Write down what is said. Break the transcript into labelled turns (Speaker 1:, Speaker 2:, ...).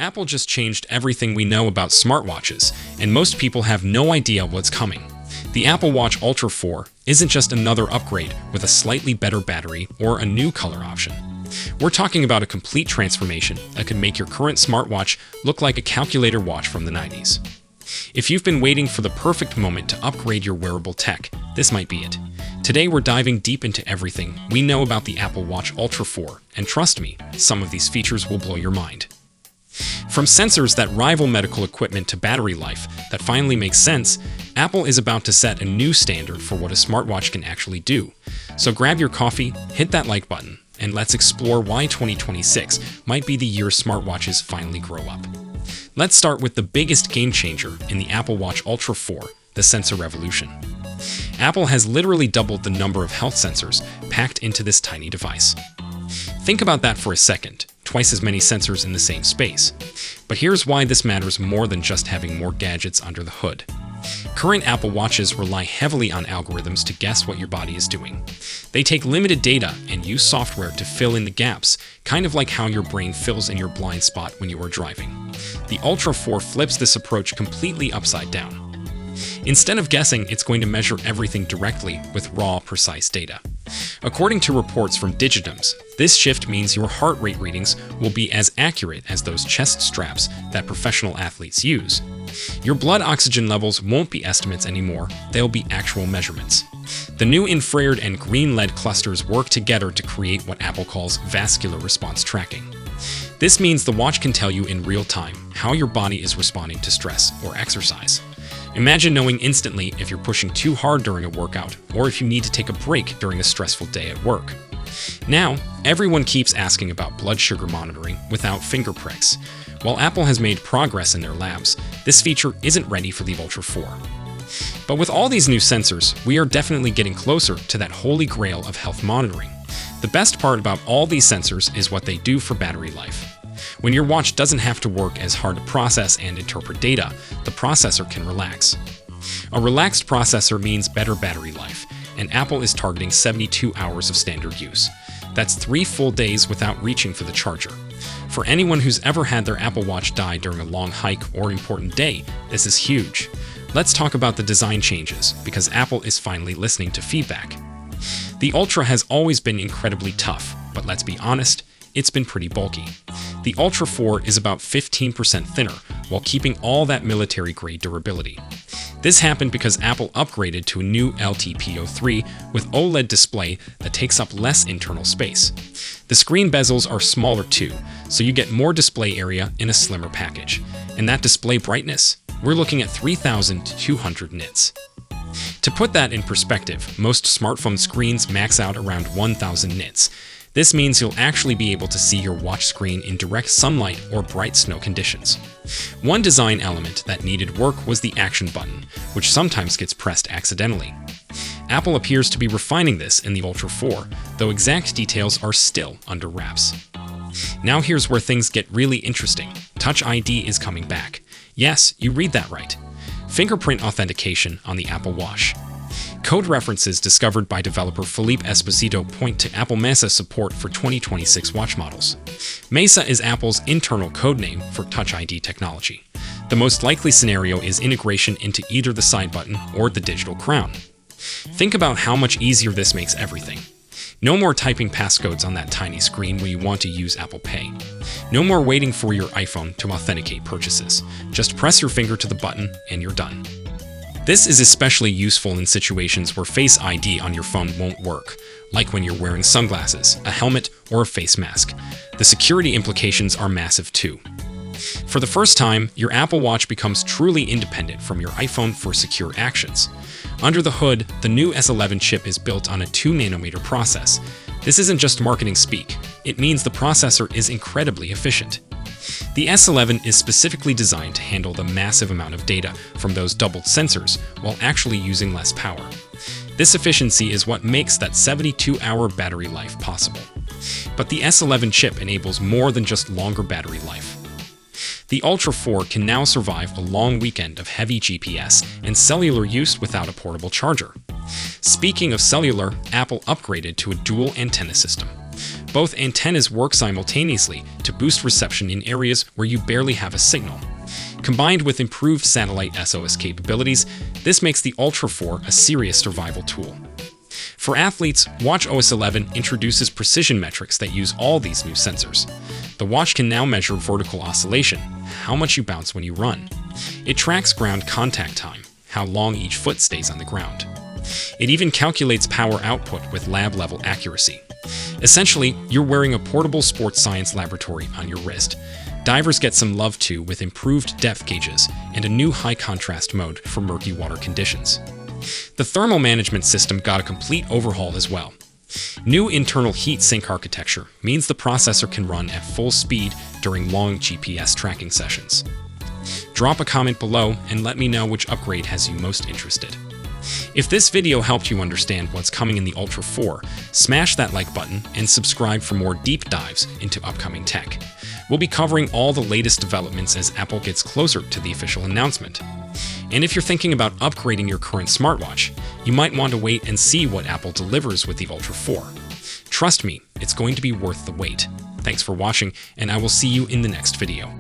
Speaker 1: Apple just changed everything we know about smartwatches, and most people have no idea what's coming. The Apple Watch Ultra 4 isn't just another upgrade with a slightly better battery or a new color option. We're talking about a complete transformation that could make your current smartwatch look like a calculator watch from the 90s. If you've been waiting for the perfect moment to upgrade your wearable tech, this might be it. Today we're diving deep into everything we know about the Apple Watch Ultra 4, and trust me, some of these features will blow your mind. From sensors that rival medical equipment to battery life that finally makes sense, Apple is about to set a new standard for what a smartwatch can actually do. So grab your coffee, hit that like button, and let's explore why 2026 might be the year smartwatches finally grow up. Let's start with the biggest game changer in the Apple Watch Ultra 4, the sensor revolution. Apple has literally doubled the number of health sensors packed into this tiny device. Think about that for a second, twice as many sensors in the same space. But here's why this matters more than just having more gadgets under the hood. Current Apple Watches rely heavily on algorithms to guess what your body is doing. They take limited data and use software to fill in the gaps, kind of like how your brain fills in your blind spot when you are driving. The Ultra 4 flips this approach completely upside down. Instead of guessing, it's going to measure everything directly with raw, precise data. According to reports from Digitums, this shift means your heart rate readings will be as accurate as those chest straps that professional athletes use. Your blood oxygen levels won't be estimates anymore, they'll be actual measurements. The new infrared and green LED clusters work together to create what Apple calls vascular response tracking. This means the watch can tell you in real time how your body is responding to stress or exercise. Imagine knowing instantly if you're pushing too hard during a workout or if you need to take a break during a stressful day at work. Now, everyone keeps asking about blood sugar monitoring without finger pricks. While Apple has made progress in their labs, this feature isn't ready for the Ultra 4. But with all these new sensors, we are definitely getting closer to that holy grail of health monitoring. The best part about all these sensors is what they do for battery life. When your watch doesn't have to work as hard to process and interpret data, the processor can relax. A relaxed processor means better battery life, and Apple is targeting 72 hours of standard use. That's 3 full days without reaching for the charger. For anyone who's ever had their Apple Watch die during a long hike or important day, this is huge. Let's talk about the design changes, because Apple is finally listening to feedback. The Ultra has always been incredibly tough, but let's be honest, it's been pretty bulky. The Ultra 4 is about 15% thinner, while keeping all that military-grade durability. This happened because Apple upgraded to a new LTPO3 with OLED display that takes up less internal space. The screen bezels are smaller too, so you get more display area in a slimmer package. And that display brightness? We're looking at 3,200 nits. To put that in perspective, most smartphone screens max out around 1,000 nits. This means you'll actually be able to see your watch screen in direct sunlight or bright snow conditions. One design element that needed work was the action button, which sometimes gets pressed accidentally. Apple appears to be refining this in the Ultra 4, though exact details are still under wraps. Now here's where things get really interesting. Touch ID is coming back. Yes, you read that right. Fingerprint authentication on the Apple Watch. Code references discovered by developer Felipe Esposito point to Apple Mesa support for 2026 watch models. Mesa is Apple's internal code name for Touch ID technology. The most likely scenario is integration into either the side button or the digital crown. Think about how much easier this makes everything. No more typing passcodes on that tiny screen when you want to use Apple Pay. No more waiting for your iPhone to authenticate purchases. Just press your finger to the button and you're done. This is especially useful in situations where Face ID on your phone won't work, like when you're wearing sunglasses, a helmet, or a face mask. The security implications are massive too. For the first time, your Apple Watch becomes truly independent from your iPhone for secure actions. Under the hood, the new S11 chip is built on a 2nm process. This isn't just marketing speak, it means the processor is incredibly efficient. The S11 is specifically designed to handle the massive amount of data from those doubled sensors while actually using less power. This efficiency is what makes that 72-hour battery life possible. But the S11 chip enables more than just longer battery life. The Ultra 4 can now survive a long weekend of heavy GPS and cellular use without a portable charger. Speaking of cellular, Apple upgraded to a dual antenna system. Both antennas work simultaneously to boost reception in areas where you barely have a signal. Combined with improved satellite SOS capabilities, this makes the Ultra 4 a serious survival tool. For athletes, WatchOS 11 introduces precision metrics that use all these new sensors. The watch can now measure vertical oscillation, how much you bounce when you run. It tracks ground contact time, how long each foot stays on the ground. It even calculates power output with lab-level accuracy. Essentially, you're wearing a portable sports science laboratory on your wrist. Divers get some love too with improved depth gauges and a new high-contrast mode for murky water conditions. The thermal management system got a complete overhaul as well. New internal heat sink architecture means the processor can run at full speed during long GPS tracking sessions. Drop a comment below and let me know which upgrade has you most interested. If this video helped you understand what's coming in the Ultra 4, smash that like button and subscribe for more deep dives into upcoming tech. We'll be covering all the latest developments as Apple gets closer to the official announcement. And if you're thinking about upgrading your current smartwatch, you might want to wait and see what Apple delivers with the Ultra 4. Trust me, it's going to be worth the wait. Thanks for watching, and I will see you in the next video.